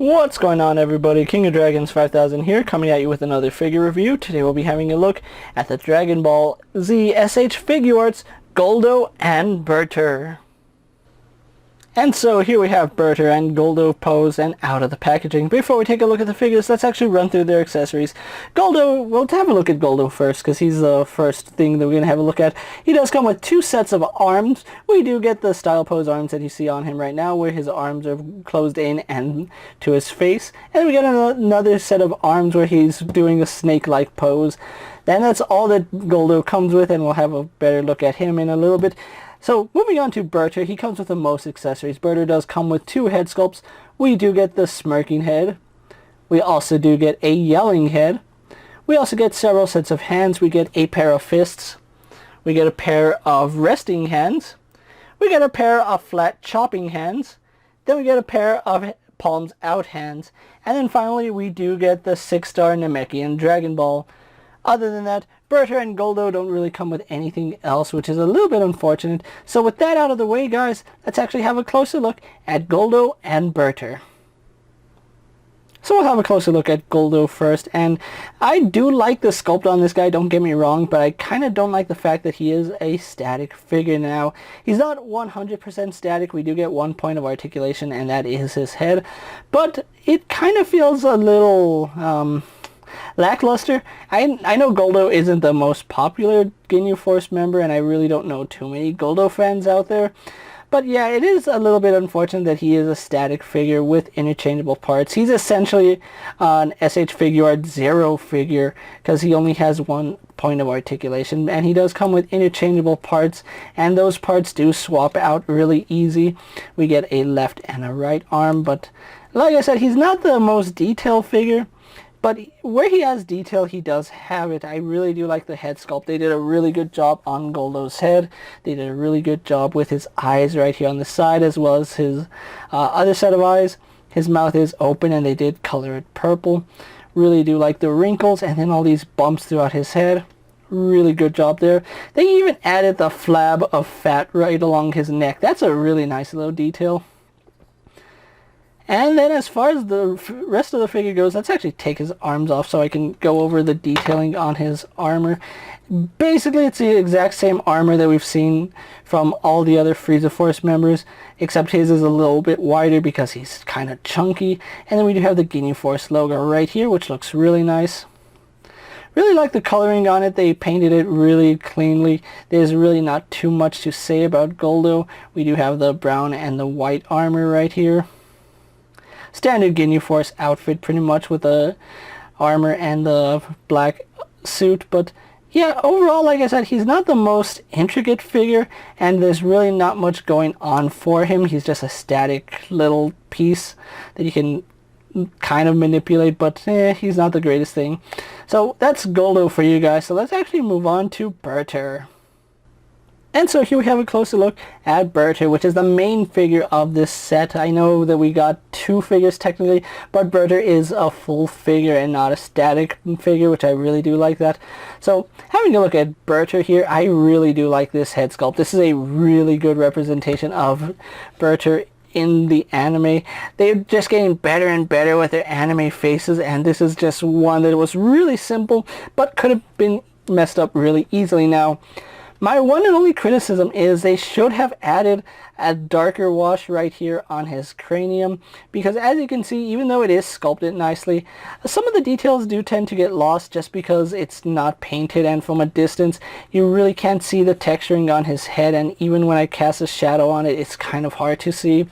What's going on, everybody? KingofDragons 5000 here, coming at you with another figure review. Today we'll be having a look at the Dragon Ball Z SH Figuarts, Guldo and Burter. And so here we have Burter and Guldo posed and out of the packaging. Before we take a look at the figures, let's actually run through their accessories. Guldo, we'll have a look at Guldo first, because he's the first thing that we're going to have a look at. He does come with two sets of arms. We do get the style pose arms that you see on him right now, where his arms are closed in and to his face. And we get another set of arms where he's doing a snake-like pose. Then that's all that Guldo comes with, and we'll have a better look at him in a little bit. So, moving on to Burter, he comes with the most accessories. Burter does come with two head sculpts. We do get the smirking head. We also do get a yelling head. We also get several sets of hands. We get a pair of fists. We get a pair of resting hands. We get a pair of flat chopping hands. Then we get a pair of palms out hands. And then finally, we do get the 6-star Namekian Dragon Ball. Other than that, Burter and Guldo don't really come with anything else, which is a little bit unfortunate. So with that out of the way, guys, let's actually have a closer look at Guldo and Burter. So we'll have a closer look at Guldo first, and I do like the sculpt on this guy, don't get me wrong, but I kind of don't like the fact that he is a static figure now. He's not 100% static. We do get 1 point of articulation, and that is his head, but it kind of feels a little lackluster. I know Guldo isn't the most popular Ginyu Force member, and I really don't know too many Guldo fans out there. But yeah, it is a little bit unfortunate that he is a static figure with interchangeable parts. He's essentially an SH Figuart 0 figure, because he only has 1 point of articulation, and he does come with interchangeable parts, and those parts do swap out really easy. We get a left and a right arm, but like I said, he's not the most detailed figure. But where he has detail, he does have it. I really do like the head sculpt. They did a really good job on Guldo's head. They did a really good job with his eyes right here on the side, as well as his other set of eyes. His mouth is open, and they did color it purple. Really do like the wrinkles, and then all these bumps throughout his head. Really good job there. They even added the flab of fat right along his neck. That's a really nice little detail. And then as far as the rest of the figure goes, let's actually take his arms off so I can go over the detailing on his armor. Basically, it's the exact same armor that we've seen from all the other Frieza Force members, except his is a little bit wider because he's kind of chunky. And then we do have the Ginyu Force logo right here, which looks really nice. Really like the coloring on it. They painted it really cleanly. There's really not too much to say about Guldo. We do have the brown and the white armor right here. Standard Ginyu Force outfit, pretty much, with the armor and the black suit. But yeah, overall, like I said, he's not the most intricate figure, and there's really not much going on for him. He's just a static little piece that you can kind of manipulate, but he's not the greatest thing. So that's Guldo for you guys. So let's actually move on to Burter. And so here we have a closer look at Burter, which is the main figure of this set. I know that we got two figures technically, but Burter is a full figure and not a static figure, which I really do like that. So having a look at Burter here, I really do like this head sculpt. This is a really good representation of Burter in the anime. They're just getting better and better with their anime faces, and this is just one that was really simple, but could have been messed up really easily. Now, my one and only criticism is they should have added a darker wash right here on his cranium, because as you can see, even though it is sculpted nicely, some of the details do tend to get lost just because it's not painted, and from a distance you really can't see the texturing on his head, and even when I cast a shadow on it, it's kind of hard to see.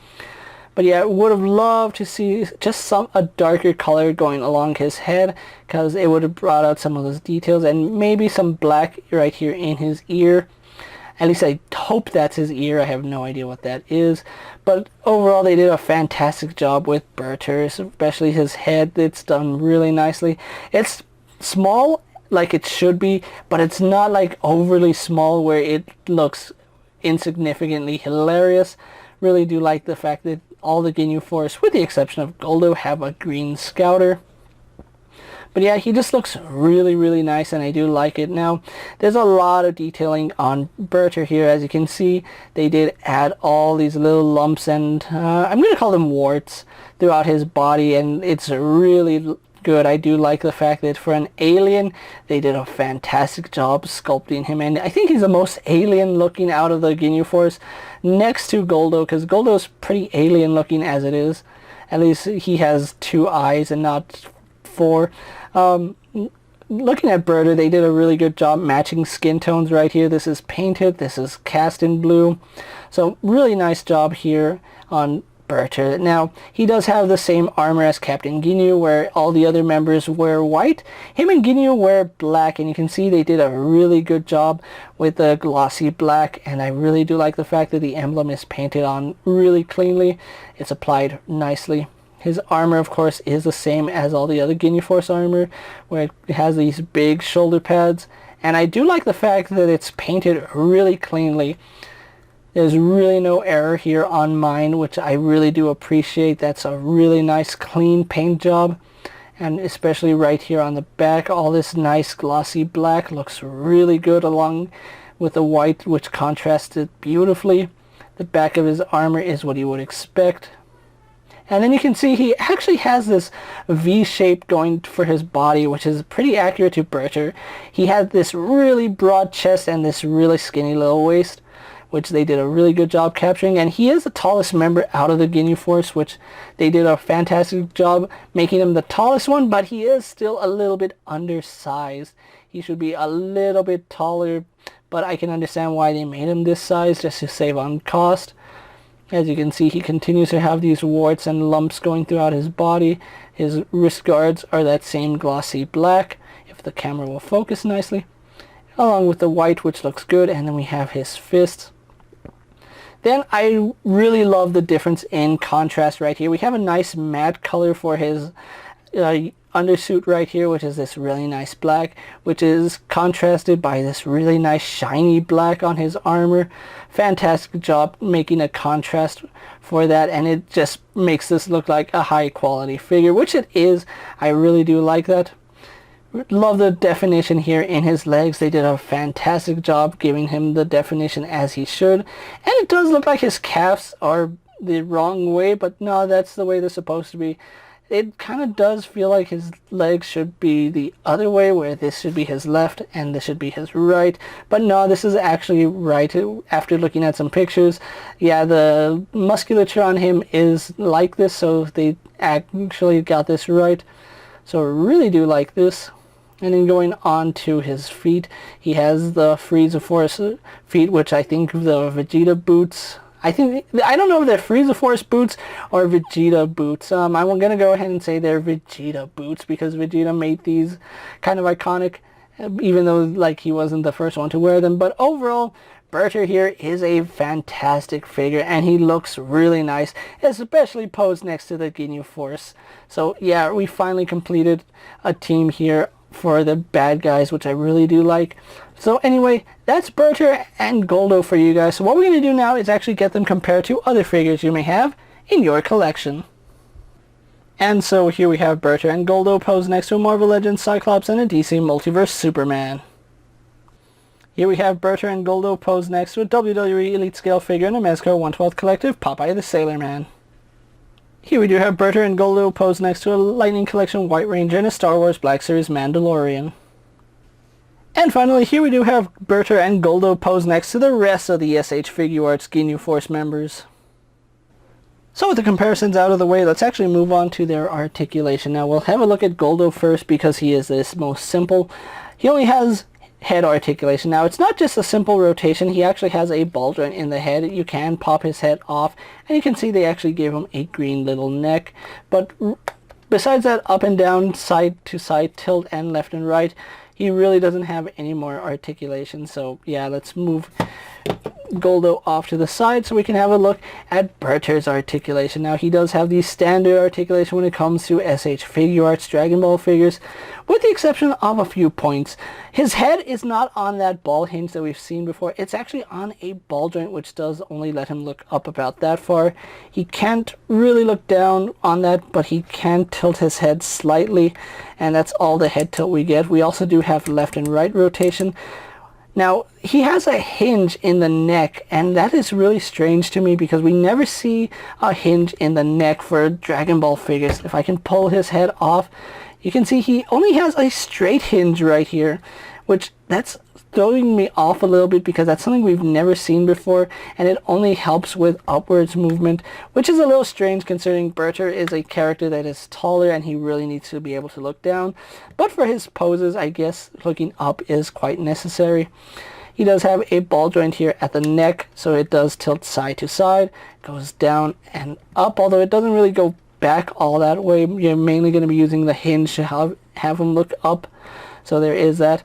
But yeah, I would have loved to see just a darker color going along his head, because it would have brought out some of those details, and maybe some black right here in his ear. At least I hope that's his ear. I have no idea what that is. But overall, they did a fantastic job with Burter, especially his head. It's done really nicely. It's small like it should be, but it's not like overly small where it looks insignificantly hilarious. Really do like the fact that all the Ginyu Force, with the exception of Guldo, have a green scouter. But yeah, he just looks really, really nice, and I do like it. Now, there's a lot of detailing on Burter here. As you can see, they did add all these little lumps and I'm going to call them warts throughout his body, and it's really good. I do like the fact that for an alien, they did a fantastic job sculpting him, and I think he's the most alien looking out of the Ginyu Force next to Guldo, because Guldo's pretty alien looking as it is. At least he has 2 eyes and not 4. Looking at Burter, they did a really good job matching skin tones right here. This is painted, this is cast in blue. So really nice job here on Burter. Now, he does have the same armor as Captain Ginyu, where all the other members wear white. Him and Ginyu wear black, and you can see they did a really good job with the glossy black, and I really do like the fact that the emblem is painted on really cleanly. It's applied nicely. His armor, of course, is the same as all the other Ginyu Force armor, where it has these big shoulder pads. And I do like the fact that it's painted really cleanly. There's really no error here on mine, which I really do appreciate. That's a really nice clean paint job. And especially right here on the back, all this nice glossy black looks really good along with the white, which contrasts it beautifully. The back of his armor is what you would expect. And then you can see he actually has this V shape going for his body, which is pretty accurate to Burter. He had this really broad chest and this really skinny little waist, which they did a really good job capturing. And he is the tallest member out of the Ginyu Force, which they did a fantastic job making him the tallest one, but he is still a little bit undersized. He should be a little bit taller, but I can understand why they made him this size, just to save on cost. As you can see, he continues to have these warts and lumps going throughout his body. His wrist guards are that same glossy black, if the camera will focus nicely, along with the white, which looks good. And then we have his fists. Then I really love the difference in contrast right here. We have a nice matte color for his undersuit right here, which is this really nice black, which is contrasted by this really nice shiny black on his armor. Fantastic job making a contrast for that, and it just makes this look like a high quality figure, which it is. I really do like that. Love the definition here in his legs. They did a fantastic job giving him the definition as he should. And it does look like his calves are the wrong way, but no, that's the way they're supposed to be. It kind of does feel like his legs should be the other way, where this should be his left and this should be his right. But no, this is actually right after looking at some pictures. Yeah, the musculature on him is like this, so they actually got this right. So I really do like this. And then going on to his feet, he has the Frieza Force feet, which I think the Vegeta boots. I don't know if they're Frieza Force boots or Vegeta boots. I'm gonna go ahead and say they're Vegeta boots, because Vegeta made these kind of iconic, even though like he wasn't the first one to wear them. But overall, Burter here is a fantastic figure, and he looks really nice, especially posed next to the Ginyu Force. So yeah, we finally completed a team here for the bad guys, which I really do like. So anyway, that's Burter and Guldo for you guys. So what we're going to do now is actually get them compared to other figures you may have in your collection. And so here we have Burter and Guldo posed next to a Marvel Legends Cyclops and a DC Multiverse Superman. Here we have Burter and Guldo posed next to a WWE Elite Scale figure and a Mezco 1/12 Collective Popeye the Sailor Man. Here we do have Burter and Guldo posed next to a Lightning Collection White Ranger and a Star Wars Black Series Mandalorian. And finally, here we do have Burter and Guldo posed next to the rest of the SH Figuarts Ginyu Force members. So with the comparisons out of the way, let's actually move on to their articulation. Now we'll have a look at Guldo first, because he is this most simple. He only has head articulation. Now it's not just a simple rotation, he actually has a ball joint in the head. You can pop his head off, and you can see they actually gave him a green little neck. But besides that, up and down, side to side, tilt, and left and right, he really doesn't have any more articulation. So yeah, let's move Guldo off to the side so we can have a look at Burter's articulation. Now he does have the standard articulation when it comes to SH Figuarts Dragon Ball figures, with the exception of a few points. His head is not on that ball hinge that we've seen before. It's actually on a ball joint, which does only let him look up about that far. He can't really look down on that, but he can tilt his head slightly, and that's all the head tilt we get. We also do have left and right rotation. Now, he has a hinge in the neck, and that is really strange to me because we never see a hinge in the neck for Dragon Ball figures. If I can pull his head off, you can see he only has a straight hinge right here, which that's throwing me off a little bit because that's something we've never seen before, and it only helps with upwards movement, which is a little strange considering Burter is a character that is taller and he really needs to be able to look down. But for his poses, I guess looking up is quite necessary. He does have a ball joint here at the neck, so it does tilt side to side, goes down and up, although it doesn't really go back all that way. You're mainly going to be using the hinge to have him look up, so there is that.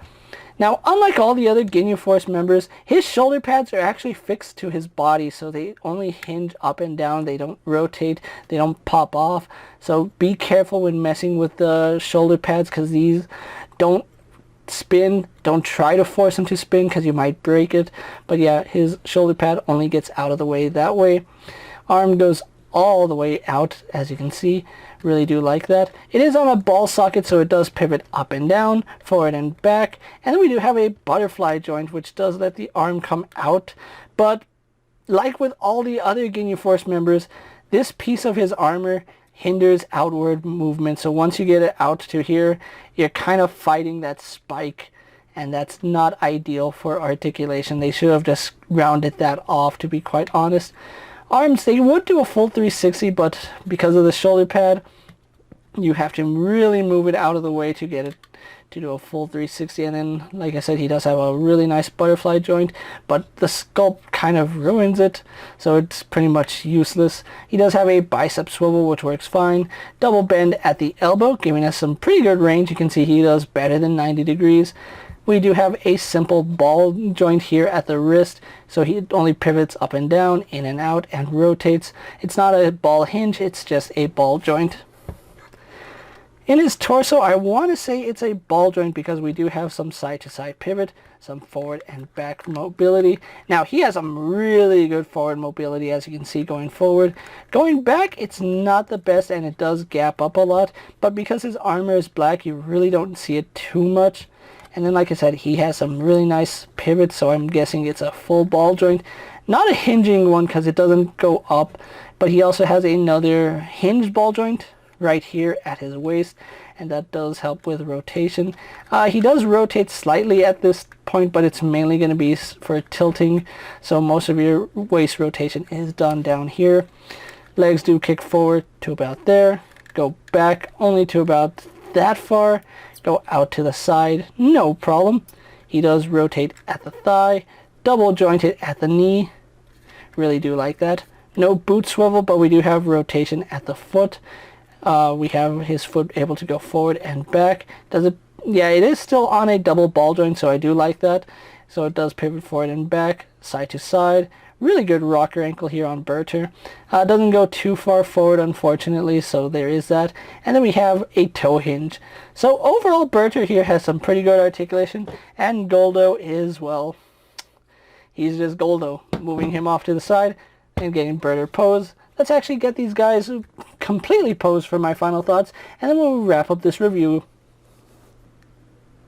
Now, unlike all the other Ginyu Force members, his shoulder pads are actually fixed to his body, so they only hinge up and down. They don't rotate, they don't pop off. So be careful when messing with the shoulder pads because these don't spin. Don't try to force them to spin because you might break it. But yeah, his shoulder pad only gets out of the way that way. Arm goes all the way out, as you can see. Really do like that. It is on a ball socket, so it does pivot up and down, forward and back. And then we do have a butterfly joint, which does let the arm come out. But like with all the other Ginyu Force members, this piece of his armor hinders outward movement. So once you get it out to here, you're kind of fighting that spike, and that's not ideal for articulation. They should have just rounded that off, to be quite honest. Arms, they would do a full 360, but because of the shoulder pad, you have to really move it out of the way to get it to do a full 360. And then, like I said, he does have a really nice butterfly joint, but the sculpt kind of ruins it, so it's pretty much useless. He does have a bicep swivel, which works fine. Double bend at the elbow, giving us some pretty good range. You can see he does better than 90 degrees. We do have a simple ball joint here at the wrist, so he only pivots up and down, in and out, and rotates. It's not a ball hinge, it's just a ball joint. In his torso, I want to say it's a ball joint because we do have some side-to-side pivot, some forward and back mobility. Now, he has some really good forward mobility, as you can see, going forward. Going back, it's not the best, and it does gap up a lot, but because his armor is black, you really don't see it too much. And then, like I said, he has some really nice pivots, so I'm guessing it's a full ball joint. Not a hinging one because it doesn't go up, but he also has another hinged ball joint right here at his waist, and that does help with rotation. He does rotate slightly at this point, but it's mainly going to be for tilting, so most of your waist rotation is done down here. Legs do kick forward to about there, go back only to about that far, go out to the side, no problem. He does rotate at the thigh, double jointed at the knee, really do like that. No boot swivel, but we do have rotation at the foot. We have his foot able to go forward and back. Does it? Yeah, it is still on a double ball joint, so I do like that. So it does pivot forward and back, side to side. Really good rocker ankle here on Burter. Doesn't go too far forward, unfortunately, so there is that. And then we have a toe hinge. So overall, Burter here has some pretty good articulation, and Guldo is, well, he's just Guldo. Moving him off to the side and getting Burter pose. Let's actually get these guys completely posed for my final thoughts, and then we'll wrap up this review.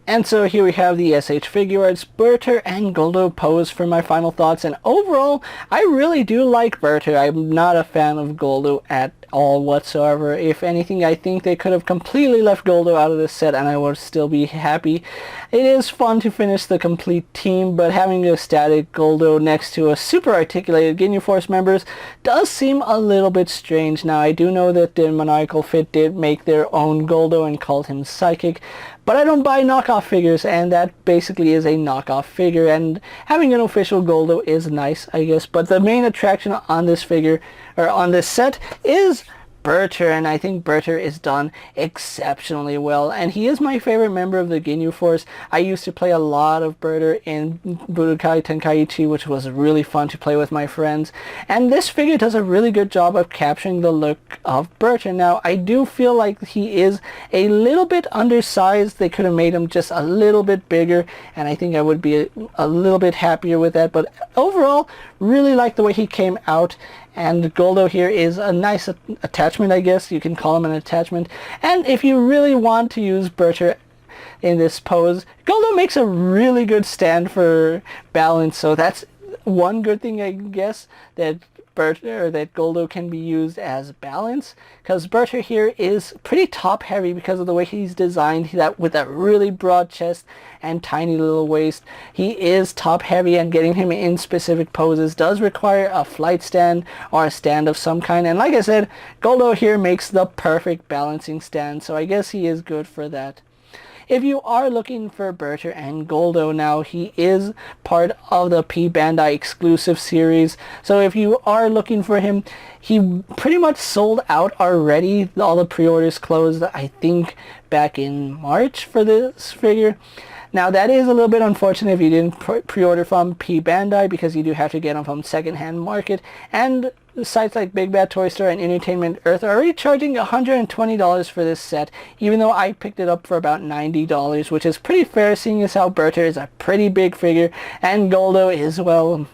And so here we have the SH Figuarts, Burter, and Guldo pose for my final thoughts. And overall, I really do like Burter. I'm not a fan of Guldo at all whatsoever. If anything, I think they could have completely left Guldo out of this set and I would still be happy. It is fun to finish the complete team, but having a static Guldo next to a super articulated Ginyu Force members does seem a little bit strange. Now, I do know that the Maniacal Fit did make their own Guldo and called him Psychic, but I don't buy knockoff figures, and that basically is a knockoff figure, and having an official Guldo is nice, I guess. But the main attraction on this figure, or on this set, is Burter, and I think Burter is done exceptionally well, and he is my favorite member of the Ginyu Force. I used to play a lot of Burter in Budokai Tenkaichi, which was really fun to play with my friends, and this figure does a really good job of capturing the look of Burter. Now, I do feel like he is a little bit undersized. They could have made him just a little bit bigger, and I think I would be a little bit happier with that, but overall, really like the way he came out. And Guldo here is a nice attachment, I guess. You can call him an attachment. And if you really want to use Burter in this pose, Guldo makes a really good stand for balance. So that's one good thing, I guess, that Guldo can be used as balance, because Burter here is pretty top heavy because of the way he's designed, with that really broad chest and tiny little waist. He is top heavy, and getting him in specific poses does require a flight stand or a stand of some kind, and like I said, Guldo here makes the perfect balancing stand, so I guess he is good for that. If you are looking for Burter and Guldo now, he is part of the P-Bandai exclusive series. So if you are looking for him, he pretty much sold out already. All the pre-orders closed, I think, back in March for this figure. Now, that is a little bit unfortunate if you didn't pre-order from P-Bandai, because you do have to get them from secondhand market, and sites like Big Bad Toy Store and Entertainment Earth are already charging $120 for this set, even though I picked it up for about $90, which is pretty fair, seeing as how Burter is a pretty big figure, and Guldo is, well,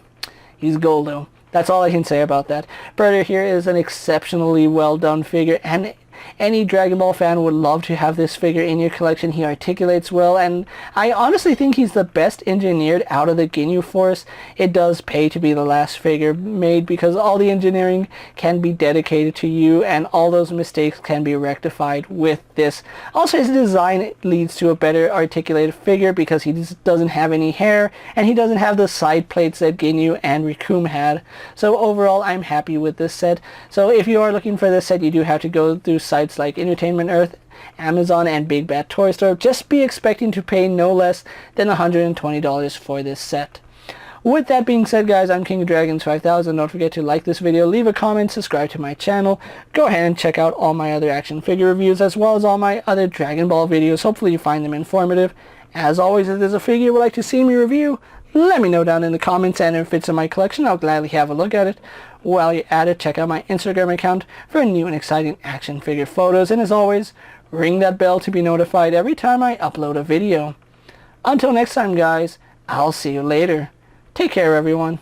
he's Guldo. That's all I can say about that. Burter here is an exceptionally well done figure, and any Dragon Ball fan would love to have this figure in your collection. He articulates well, and I honestly think he's the best engineered out of the Ginyu Force. It does pay to be the last figure made, because all the engineering can be dedicated to you, and all those mistakes can be rectified with this. Also, his design leads to a better articulated figure, because he just doesn't have any hair, and he doesn't have the side plates that Ginyu and Rikum had. So overall, I'm happy with this set. So if you are looking for this set, you do have to go through sites like Entertainment Earth, Amazon, and Big Bad Toy Store. Just be expecting to pay no less than $120 for this set. With that being said, guys, I'm KingofDragons 5000. Don't forget to like this video, leave a comment, subscribe to my channel. Go ahead and check out all my other action figure reviews, as well as all my other Dragon Ball videos. Hopefully you find them informative. As always, if there's a figure you would like to see me review, let me know down in the comments, and if it's in my collection, I'll gladly have a look at it. While you're at it, check out my Instagram account for new and exciting action figure photos, and as always, ring that bell to be notified every time I upload a video. Until next time, guys, I'll see you later. Take care, everyone.